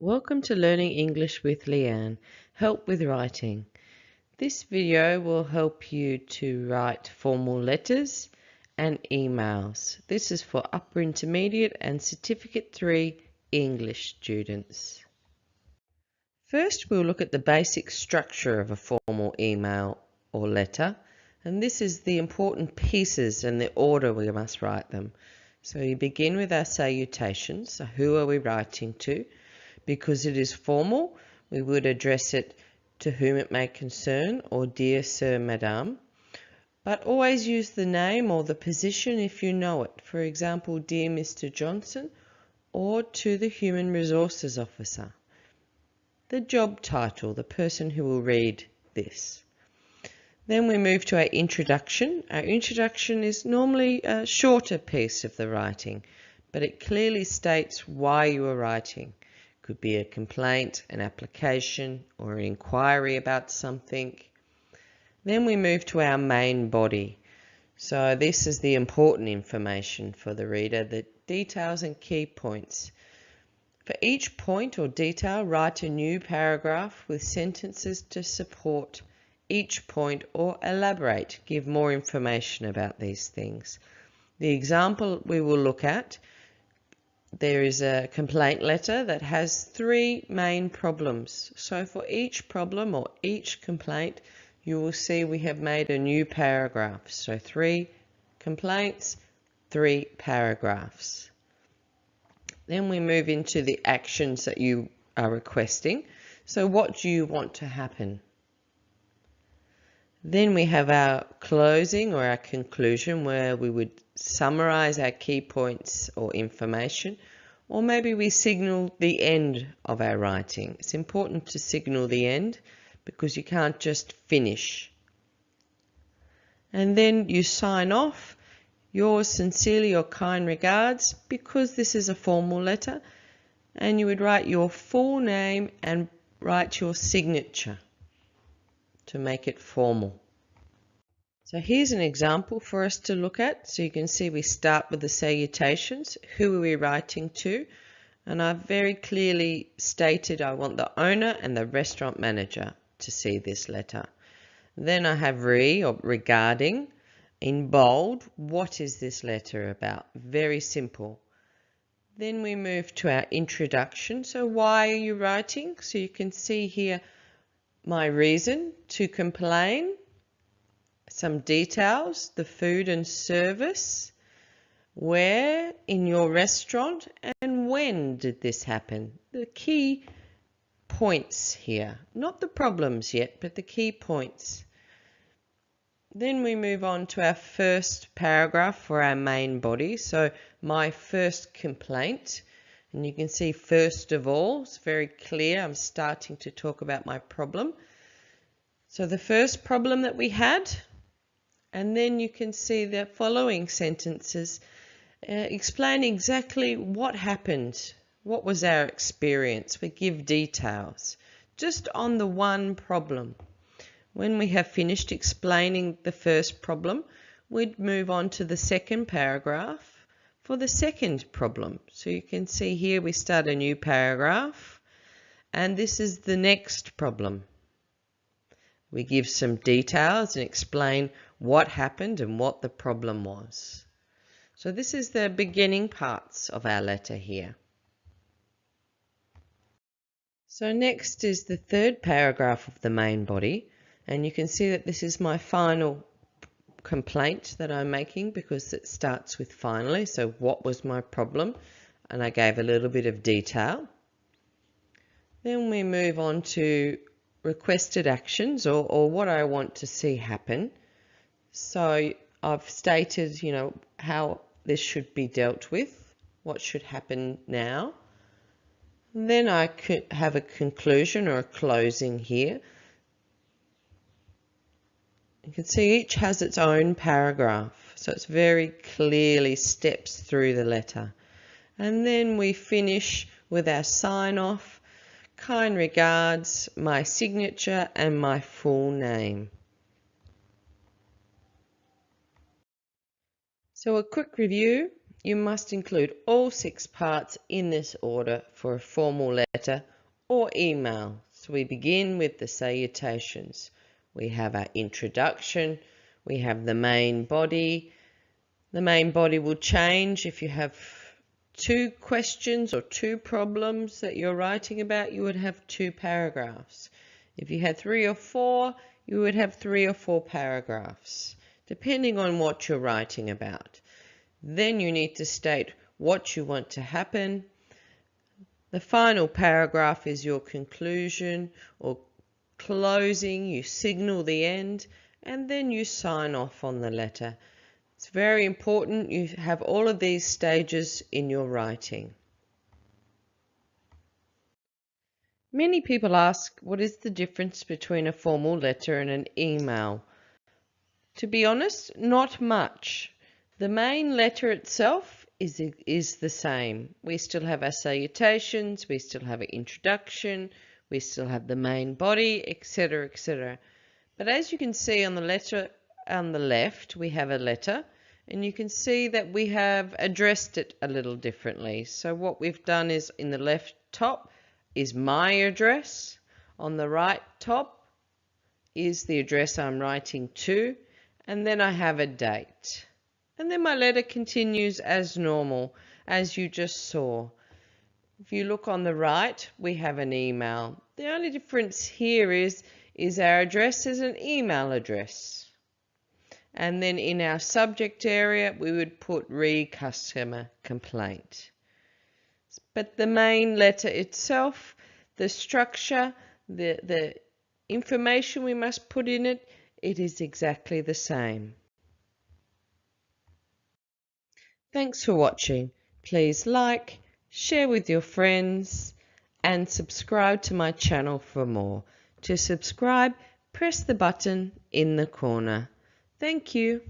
Welcome to Learning English with Leanne, Help with Writing. This video will help you to write formal letters and emails. This is for Upper Intermediate and Certificate 3 English students. First, we'll look at the basic structure of a formal email or letter, and this is the important pieces and the order we must write them. So you begin with our salutations. So who are we writing to? Because it is formal, we would address it to whom it may concern or dear sir, madam, but always use the name or the position if you know it. For example, dear Mr. Johnson, or to the human resources officer. The job title, the person who will read this. Then we move to our introduction. Our introduction is normally a shorter piece of the writing, but it clearly states why you are writing. Could be a complaint, an application, or an inquiry about something. Then we move to our main body. So this is the important information for the reader, the details and key points. For each point or detail, write a new paragraph with sentences to support each point or elaborate, give more information about these things. The example we will look at, there is a complaint letter that has 3 main problems. So for each problem or each complaint, you will see we have made a new paragraph. So 3 complaints, 3 paragraphs. Then we move into the actions that you are requesting. So what do you want to happen? Then we have our closing or our conclusion, where we would summarize our key points or information, or maybe we signal the end of our writing. It's important to signal the end because you can't just finish. And then you sign off, yours sincerely or kind regards, because this is a formal letter, and you would write your full name and write your signature to make it formal. So here's an example for us to look at. So you can see we start with the salutations. Who are we writing to? And I've very clearly stated I want the owner and the restaurant manager to see this letter. Then I have or regarding in bold. What is this letter about? Very simple. Then we move to our introduction. So why are you writing? So you can see here my reason to complain, some details, the food and service, where in your restaurant, and when did this happen? The key points here, not the problems yet, but the key points. Then we move on to our first paragraph for our main body. So my first complaint, and you can see first of all, it's very clear, I'm starting to talk about my problem. So the first problem that we had, and then you can see the following sentences explain exactly what happened, what was our experience. We give details just on the one problem. When we have finished explaining the first problem, we'd move on to the second paragraph for the second problem. So you can see here we start a new paragraph, and this is the next problem. We give some details and explain what happened and what the problem was. So this is the beginning parts of our letter here. So next is the third paragraph of the main body, and you can see that this is my final complaint that I'm making because it starts with finally. So what was my problem? And I gave a little bit of detail. Then we move on to requested actions or what I want to see happen. So I've stated, how this should be dealt with, what should happen now. Then I could have a conclusion or a closing here. You can see each has its own paragraph, so it's very clearly steps through the letter. And then we finish with our sign off, kind regards, my signature and my full name. So a quick review. You must include all 6 parts in this order for a formal letter or email. So we begin with the salutations. We have our introduction, we have the main body. The main body will change if you have 2 questions or 2 problems that you're writing about, you would have 2 paragraphs. If you had 3 or 4, you would have 3 or 4 paragraphs, depending on what you're writing about. Then you need to state what you want to happen. The final paragraph is your conclusion or closing. You signal the end and then you sign off on the letter. It's very important you have all of these stages in your writing. Many people ask, what is the difference between a formal letter and an email? To be honest, not much. The main letter itself is the same. We still have our salutations, we still have an introduction, we still have the main body, etc., etc. But as you can see on the letter on the left, we have a letter, and you can see that we have addressed it a little differently. So what we've done is in the left top is my address, on the right top is the address I'm writing to, and then I have a date. And then my letter continues as normal, as you just saw. If you look on the right, we have an email. The only difference here is our address is an email address. And then in our subject area, we would put re-customer complaint. But the main letter itself, the structure, the information we must put in it, it is exactly the same. Thanks for watching. Please like, share with your friends, and subscribe to my channel for more. To subscribe, press the button in the corner. Thank you.